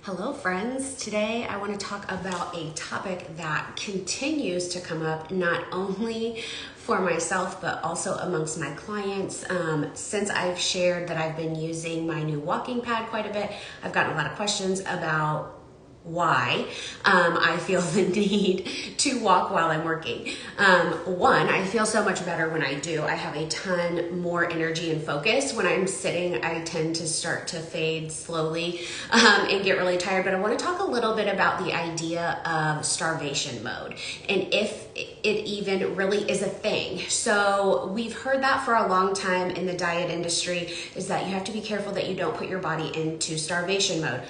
Hello friends, today I want to talk about a topic that continues to come up not only for myself but also amongst my clients. Since I've shared that I've been using my new walking pad quite a bit, I've gotten a lot of questions about why I feel the need to walk while I'm working. One, I feel so much better when I do. I have a ton more energy and focus. When I'm sitting, I tend to start to fade slowly and get really tired. But I want to talk a little bit about the idea of starvation mode and if it even really is a thing. So we've heard that for a long time in the diet industry, is that you have to be careful that you don't put your body into starvation mode.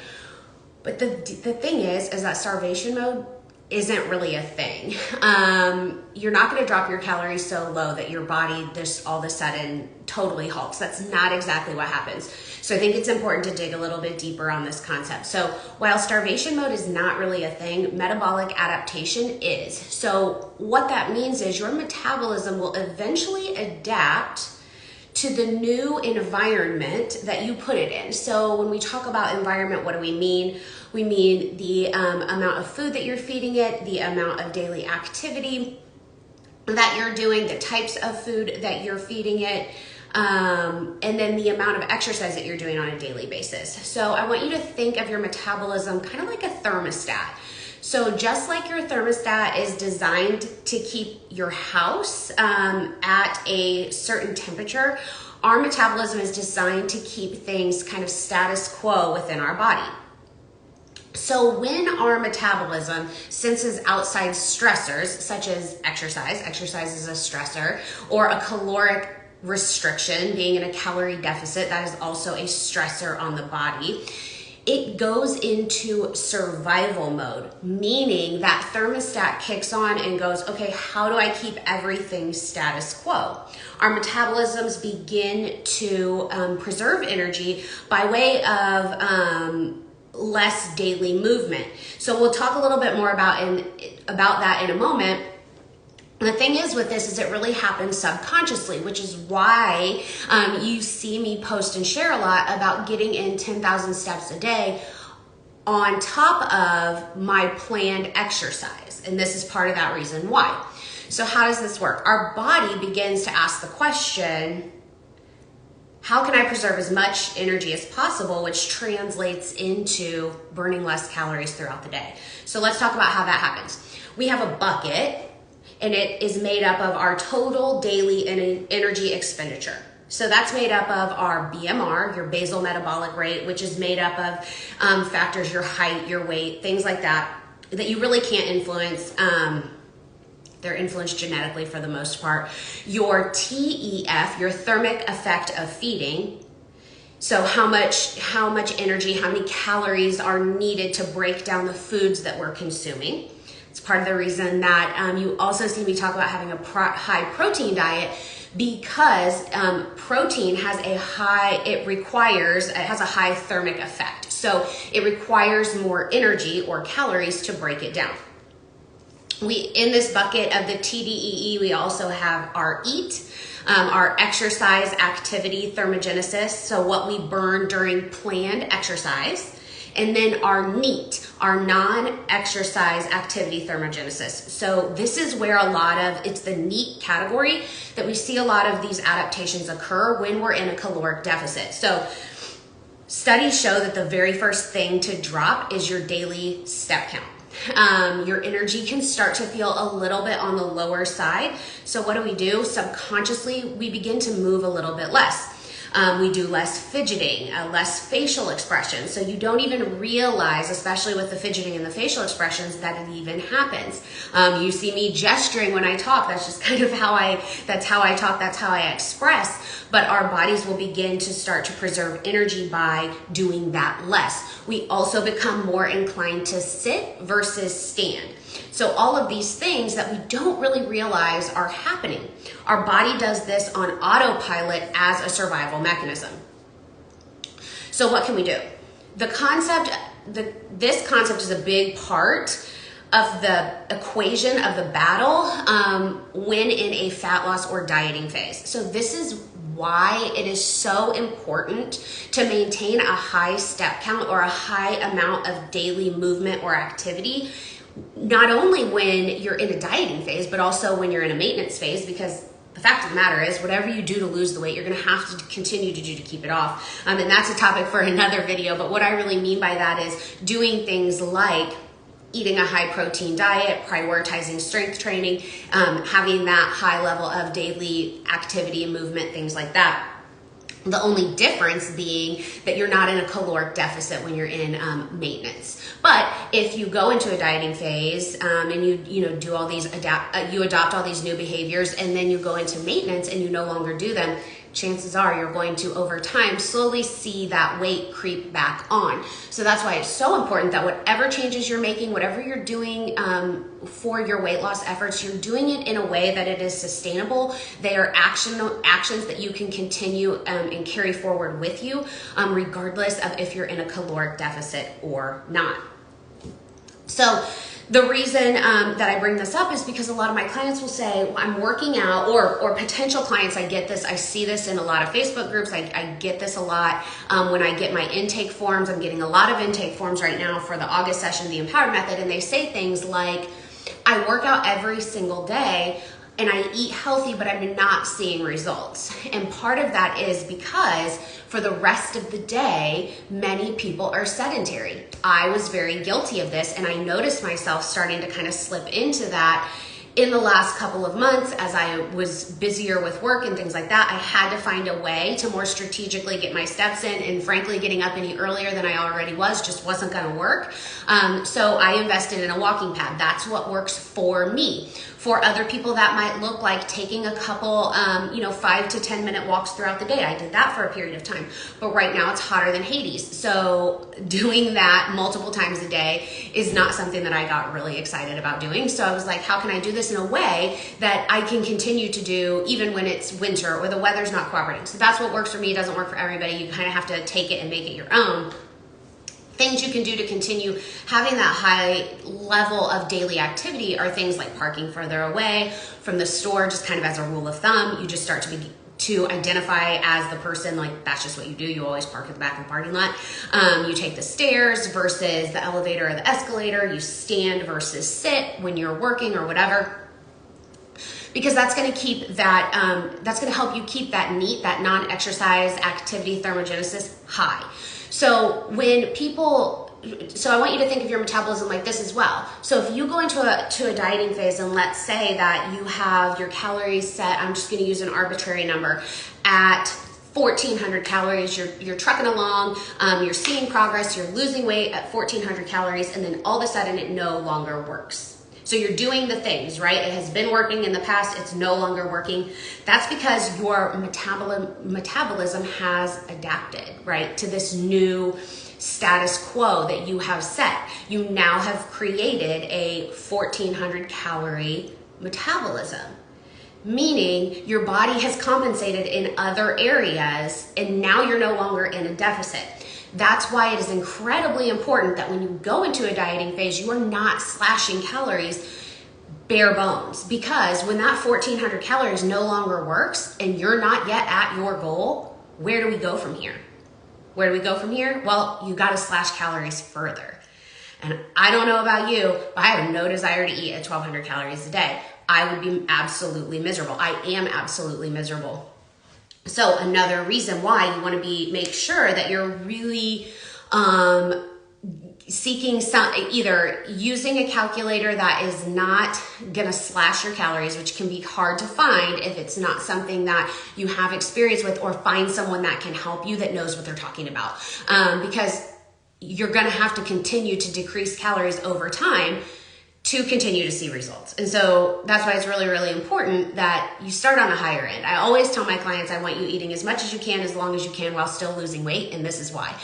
But the thing is that starvation mode isn't really a thing. You're not going to drop your calories so low that your body just all of a sudden totally halts. That's not exactly what happens. So I think it's important to dig a little bit deeper on this concept. So while starvation mode is not really a thing, metabolic adaptation is. So what that means is your metabolism will eventually adapt to the new environment that you put it in. So when we talk about environment, what do we mean? We mean the amount of food that you're feeding it, the amount of daily activity that you're doing, the types of food that you're feeding it, and then the amount of exercise that you're doing on a daily basis. So I want you to think of your metabolism kind of like a thermostat. So just like your thermostat is designed to keep your house at a certain temperature, our metabolism is designed to keep things kind of status quo within our body. So when our metabolism senses outside stressors, such as exercise is a stressor, or a caloric restriction, being in a calorie deficit, that is also a stressor on the body. It goes into survival mode, meaning that thermostat kicks on and goes, okay, how do I keep everything status quo? Our metabolisms begin to preserve energy by way of less daily movement. So we'll talk a little bit more about that in a moment. The thing is with this is it really happens subconsciously, which is why you see me post and share a lot about getting in 10,000 steps a day on top of my planned exercise. And this is part of that reason why. So how does this work? Our body begins to ask the question, how can I preserve as much energy as possible, which translates into burning less calories throughout the day. So let's talk about how that happens. We have a bucket, and it is made up of our total daily energy expenditure. So that's made up of our BMR, your basal metabolic rate, which is made up of factors, your height, your weight, things like that you really can't influence. They're influenced genetically for the most part. Your TEF, your thermic effect of feeding. So how much energy, how many calories are needed to break down the foods that we're consuming. It's part of the reason that you also see me talk about having a high protein diet, because protein has a high thermic effect. So it requires more energy or calories to break it down. In this bucket of the TDEE, we also have our EAT, our exercise activity thermogenesis, so what we burn during planned exercise, and then our NEAT, our non-exercise activity thermogenesis. So this is where it's the NEAT category that we see a lot of these adaptations occur when we're in a caloric deficit. So studies show that the very first thing to drop is your daily step count. Your energy can start to feel a little bit on the lower side. So what do? Subconsciously, we begin to move a little bit less. We do less fidgeting, less facial expressions. So you don't even realize, especially with the fidgeting and the facial expressions, that it even happens. You see me gesturing when I talk. That's just kind of how I talk. That's how I express. But our bodies will begin to start to preserve energy by doing that less. We also become more inclined to sit versus stand. So all of these things that we don't really realize are happening. Our body does this on autopilot as a survival mechanism. So what can we do? This concept is a big part of the equation of the battle when in a fat loss or dieting phase. So this is why it is so important to maintain a high step count or a high amount of daily movement or activity, not only when you're in a dieting phase, but also when you're in a maintenance phase, because the fact of the matter is whatever you do to lose the weight, you're going to have to continue to do to keep it off. And that's a topic for another video. But what I really mean by that is doing things like eating a high protein diet, prioritizing strength training, having that high level of daily activity and movement, things like that. The only difference being that you're not in a caloric deficit when you're in maintenance. But if you go into a dieting phase and you do all these you adopt all these new behaviors, and then you go into maintenance and you no longer do them, chances are you're going to, over time, slowly see that weight creep back on. So that's why it's so important that whatever changes you're making, whatever you're doing for your weight loss efforts, you're doing it in a way that it is sustainable. They are actions that you can continue and carry forward with you, regardless of if you're in a caloric deficit or not. So the reason that I bring this up is because a lot of my clients will say, well, I'm working out, or potential clients, I get this, I see this in a lot of Facebook groups, I get this a lot when I get my intake forms. I'm getting a lot of intake forms right now for the August session, the Empowered Method, and they say things like, I work out every single day and I eat healthy, but I'm not seeing results. And part of that is because for the rest of the day, many people are sedentary. I was very guilty of this, and I noticed myself starting to kind of slip into that in the last couple of months as I was busier with work and things like that. I had to find a way to more strategically get my steps in, and frankly, getting up any earlier than I already was just wasn't gonna work. So I invested in a walking pad. That's what works for me. For other people, that might look like taking a couple, 5 to 10 minute walks throughout the day. I did that for a period of time, but right now it's hotter than Hades. So doing that multiple times a day is not something that I got really excited about doing. So I was like, how can I do this in a way that I can continue to do even when it's winter or the weather's not cooperating? So that's what works for me. It doesn't work for everybody. You kind of have to take it and make it your own. Things you can do to continue having that high level of daily activity are things like parking further away from the store, just kind of as a rule of thumb. You just start to identify as the person, like that's just what you do. You always park at the back of the parking lot. You take the stairs versus the elevator or the escalator. You stand versus sit when you're working or whatever. Because that's going to keep that, that's going to help you keep that NEAT, that non-exercise activity thermogenesis high. So I want you to think of your metabolism like this as well. So if you go into a dieting phase, and let's say that you have your calories set, I'm just going to use an arbitrary number, at 1,400 calories, you're trucking along, you're seeing progress, you're losing weight at 1,400 calories, and then all of a sudden it no longer works. So you're doing the things, right? It has been working in the past, it's no longer working. That's because your metabolism has adapted, right, to this new status quo that you have set. You now have created a 1,400 calorie metabolism, meaning your body has compensated in other areas, and now you're no longer in a deficit. That's why it is incredibly important that when you go into a dieting phase, you are not slashing calories bare bones, because when that 1,400 calories no longer works and you're not yet at your goal, where do we go from here? Where do we go from here? Well, you got to slash calories further. And I don't know about you, but I have no desire to eat at 1,200 calories a day. I would be absolutely miserable. I am absolutely miserable. So another reason why you want to make sure that you're really seeking either using a calculator that is not going to slash your calories, which can be hard to find if it's not something that you have experience with, or find someone that can help you that knows what they're talking about, because you're going to have to continue to decrease calories over time to continue to see results. And so that's why it's really, really important that you start on a higher end. I always tell my clients, I want you eating as much as you can, as long as you can, while still losing weight. And this is why.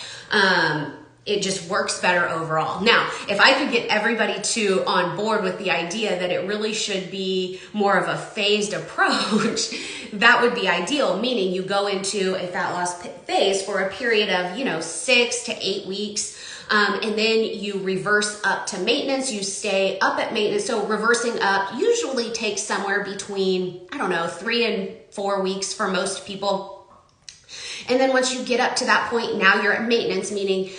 It just works better overall. Now, if I could get everybody on board with the idea that it really should be more of a phased approach, that would be ideal, meaning you go into a fat loss phase for a period of, 6 to 8 weeks. And then you reverse up to maintenance. You stay up at maintenance. So reversing up usually takes somewhere between, 3 and 4 weeks for most people. And then once you get up to that point, now you're at maintenance, meaning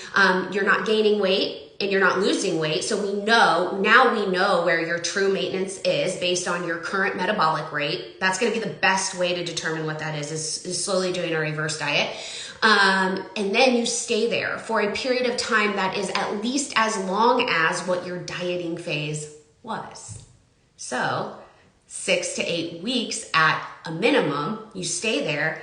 you're not gaining weight and you're not losing weight. So now we know where your true maintenance is based on your current metabolic rate. That's going to be the best way to determine what that is slowly doing a reverse diet. And then you stay there for a period of time that is at least as long as what your dieting phase was. So 6 to 8 weeks at a minimum, you stay there.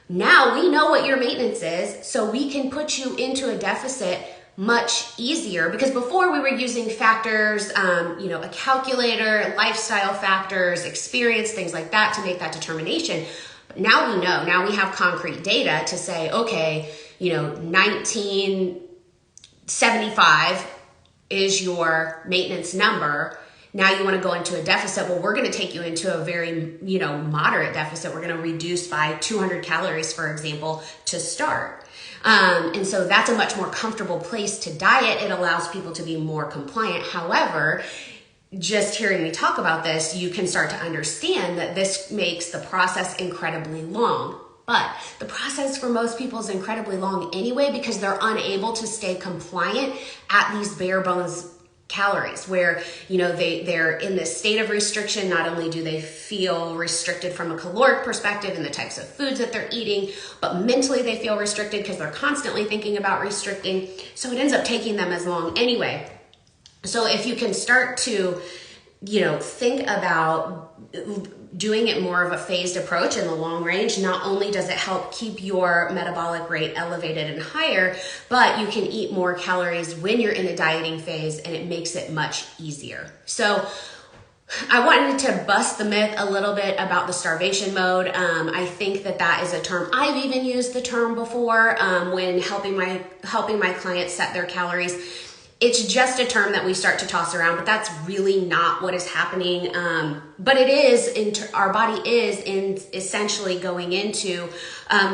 Now we know what your maintenance is, so we can put you into a deficit much easier, because before we were using factors, a calculator, lifestyle factors, experience, things like that to make that determination. But now we know, now we have concrete data to say, okay, 1975 is your maintenance number. Now you want to go into a deficit. Well, we're going to take you into a very, moderate deficit. We're going to reduce by 200 calories, for example, to start. And so that's a much more comfortable place to diet. It allows people to be more compliant. However, just hearing me talk about this, you can start to understand that this makes the process incredibly long. But the process for most people is incredibly long anyway, because they're unable to stay compliant at these bare bones calories, where they're in this state of restriction. Not only do they feel restricted from a caloric perspective in the types of foods that they're eating, but mentally they feel restricted because they're constantly thinking about restricting. So it ends up taking them as long anyway. So if you can start to think about doing it more of a phased approach in the long range, not only does it help keep your metabolic rate elevated and higher, but you can eat more calories when you're in a dieting phase, and it makes it much easier. So I wanted to bust the myth a little bit about the starvation mode. I think that is a term. I've even used the term before when helping my clients set their calories. It's just a term that we start to toss around, but that's really not what is happening. But it is, our body is essentially going into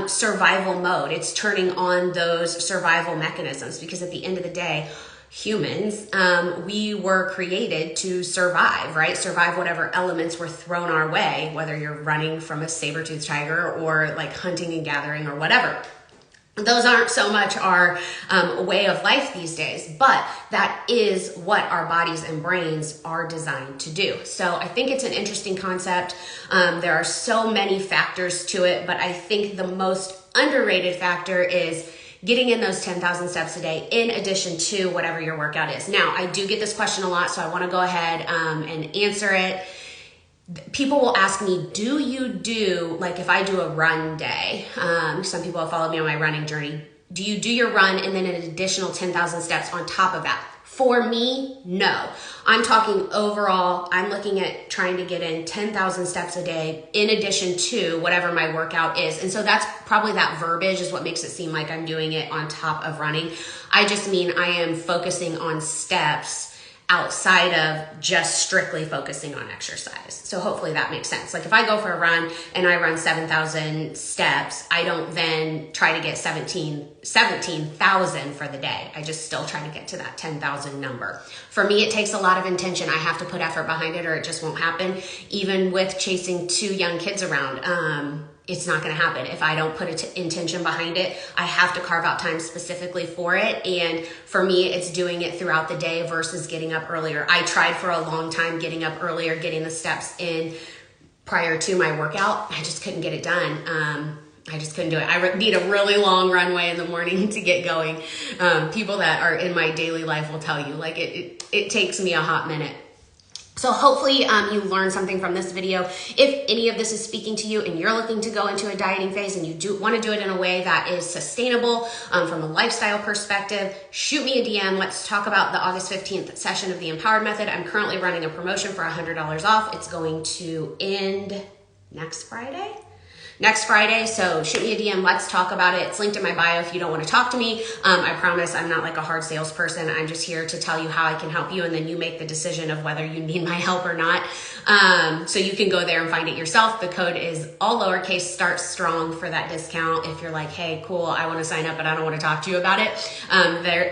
survival mode. It's turning on those survival mechanisms, because at the end of the day, humans, we were created to survive, right? Survive whatever elements were thrown our way, whether you're running from a saber-toothed tiger or like hunting and gathering or whatever. Those aren't so much our way of life these days, but that is what our bodies and brains are designed to do. So I think it's an interesting concept. There are so many factors to it, but I think the most underrated factor is getting in those 10,000 steps a day in addition to whatever your workout is. Now, I do get this question a lot, so I want to go ahead and answer it. People will ask me, do you do, like if I do a run day, some people have followed me on my running journey, do you do your run and then an additional 10,000 steps on top of that? For me, no. I'm talking overall, I'm looking at trying to get in 10,000 steps a day in addition to whatever my workout is. And so that's probably that verbiage is what makes it seem like I'm doing it on top of running. I just mean I am focusing on steps outside of just strictly focusing on exercise. So hopefully that makes sense. Like if I go for a run and I run 7,000 steps, I don't then try to get 17,000 for the day. I just still try to get to that 10,000 number. For me, it takes a lot of intention. I have to put effort behind it or it just won't happen. Even with chasing 2 young kids around, it's not going to happen. If I don't put intention behind it, I have to carve out time specifically for it. And for me, it's doing it throughout the day versus getting up earlier. I tried for a long time getting up earlier, getting the steps in prior to my workout. I just couldn't get it done. I just couldn't do it. I need a really long runway in the morning to get going. People that are in my daily life will tell you, like it takes me a hot minute. So hopefully you learned something from this video. If any of this is speaking to you and you're looking to go into a dieting phase and you want to do it in a way that is sustainable from a lifestyle perspective, shoot me a DM. Let's talk about the August 15th session of the Empowered Method. I'm currently running a promotion for $100 off. It's going to end next Friday. So shoot me a DM. Let's talk about it. It's linked in my bio if you don't want to talk to me. I promise I'm not like a hard salesperson. I'm just here to tell you how I can help you, and then you make the decision of whether you need my help or not. So you can go there and find it yourself. The code is all lowercase, start strong for that discount. If you're like, hey, cool, I want to sign up, but I don't want to talk to you about it,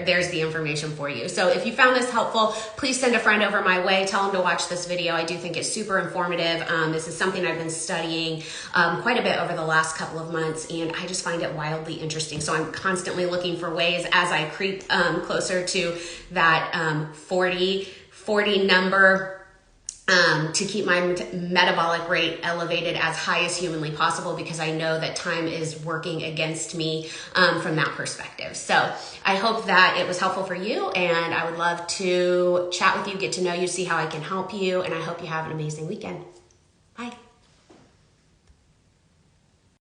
there's the information for you. So if you found this helpful, please send a friend over my way. Tell them to watch this video. I do think it's super informative. This is something I've been studying quite a bit bit over the last couple of months, and I just find it wildly interesting. So I'm constantly looking for ways as I creep closer to that 40 number to keep my metabolic rate elevated as high as humanly possible, because I know that time is working against me from that perspective. So I hope that it was helpful for you, and I would love to chat with you, get to know you, see how I can help you, and I hope you have an amazing weekend. Bye.